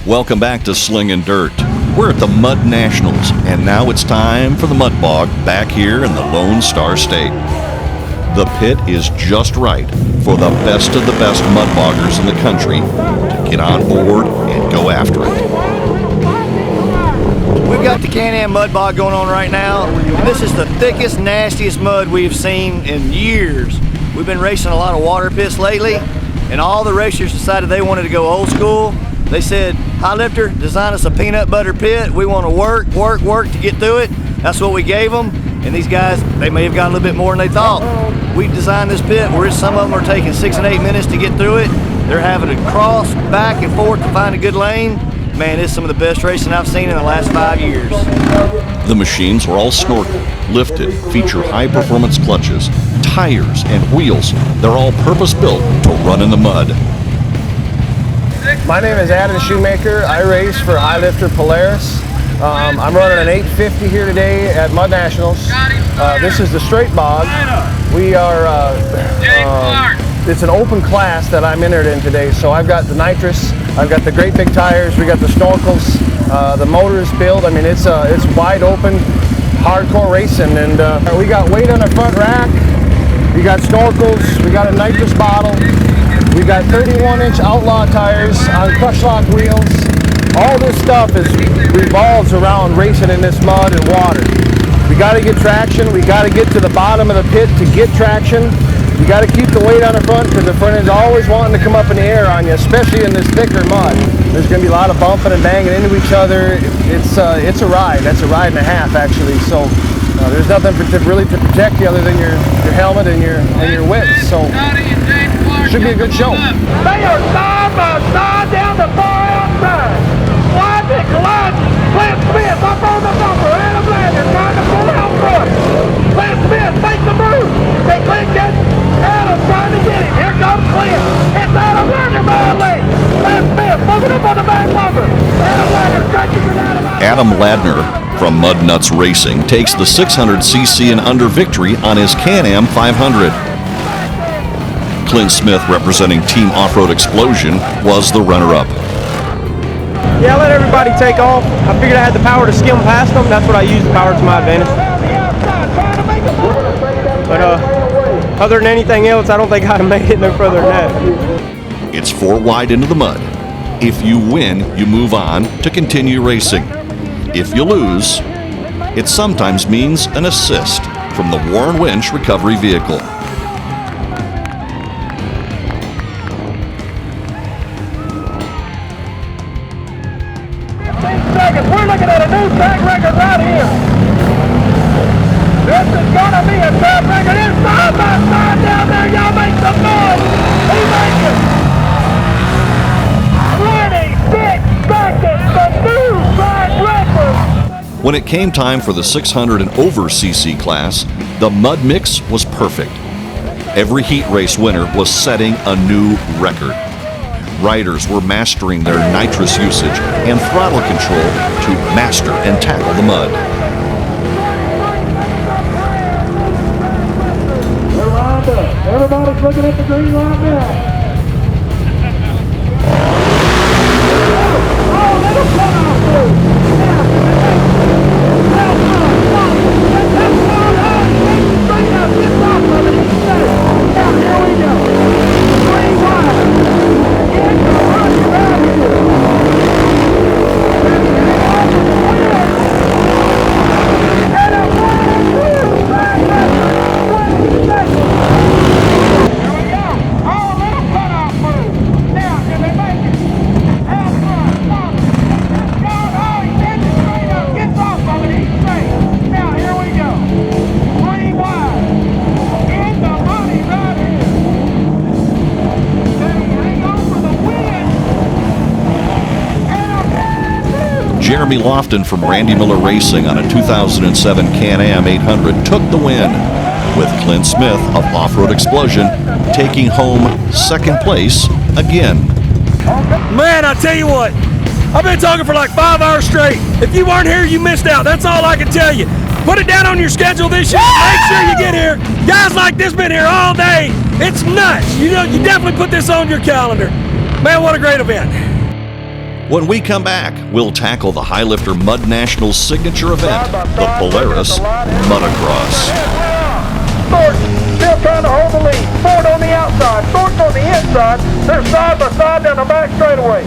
Welcome back to Sling and Dirt. We're at the Mud Nationals, and now it's time for the Mud Bog back here in the Lone Star State. The pit is just right for the best of the best mud boggers in the country to get on board and go after it. We've got the CanAm mud bog going on right now, and this is the thickest, nastiest mud we've seen in years. We've been racing a lot of water pits lately, and all the racers decided they wanted to go old school. They said, "High lifter, design us a peanut butter pit. We want to work to get through it." That's what we gave them, and these guys, they may have gotten a little bit more than they thought. We designed this pit where some of them are taking 6 and 8 minutes to get through it. They're having to cross back and forth to find a good lane. Man, it's some of the best racing I've seen in the last 5 years. The machines are all snorkel, lifted, feature high-performance clutches, tires, and wheels. They're all purpose-built to run in the mud. My name is Adam Shoemaker. I race for High Lifter Polaris. I'm running an 850 here today at Mud Nationals. This is the straight bog. We are, it's an open class that I'm entered in today. So I've got the nitrous, I've got the great big tires, we got the snorkels, the motor is built. I mean, it's wide open, hardcore racing, and we got weight on the front rack. We got snorkels, we got a nitrous bottle. We got 31-inch outlaw tires on crush lock wheels. All this stuff revolves around racing in this mud and water. We got to get traction. We got to get to the bottom of the pit to get traction. You got to keep the weight on the front because the front end's always wanting to come up in the air on you, especially in this thicker mud. There's going to be a lot of bumping and banging into each other. It's a ride. That's a ride and a half actually. So there's nothing really to protect you other than your helmet and your wits. So should be a good show. They are side by side down the far outside. Slides and collides. Clint Smith up on the bumper. Adam Lander trying to pull out front. Clint Smith makes the move. They Clint gets Adam trying to get him. Here comes Clint. It's Adam Lander by a lane. Clint Smith moving up on the back bumper. Adam Lander stretches it out of Adam Ladner from Mud Nuts Racing takes the 600cc and under victory on his CanAm 500. Clint Smith, representing Team Off-Road Explosion, was the runner-up. Yeah, I let everybody take off. I figured I had the power to skim past them. That's what I used, the power to my advantage. But other than anything else, I don't think I'd have made it no further than that. It's 4 wide into the mud. If you win, you move on to continue racing. If you lose, it sometimes means an assist from the Warren Winch recovery vehicle. We're looking at a new track record right here. This is going to be a track record. It's side by side down there. Y'all make some noise. He makes it. 26 seconds. The new track record. When it came time for the 600 and over cc class, the mud mix was perfect. Every heat race winner was setting a new record. Riders were mastering their nitrous usage and throttle control to master and tackle the mud. They're lined up. Everybody's looking at the green line now. Oh, let them come out through. Now, here we go. 3 wide. Jeremy Lofton from Randy Miller Racing on a 2007 CanAm 800 took the win, with Clint Smith of Off-Road Explosion taking home second place again. Man, I tell you what, I've been talking for like 5 hours straight. If you weren't here, you missed out. That's all I can tell you. Put it down on your schedule this year. Make sure you get here. Guys like this been here all day. It's nuts. You know, you definitely put this on your calendar. Man, what a great event. When we come back, we'll tackle the High Lifter Mud Nationals signature event, the Polaris Motocross. Thornton still trying to hold the lead. Ford on the outside. Thornton on the inside. They're side by side down the back straightaway.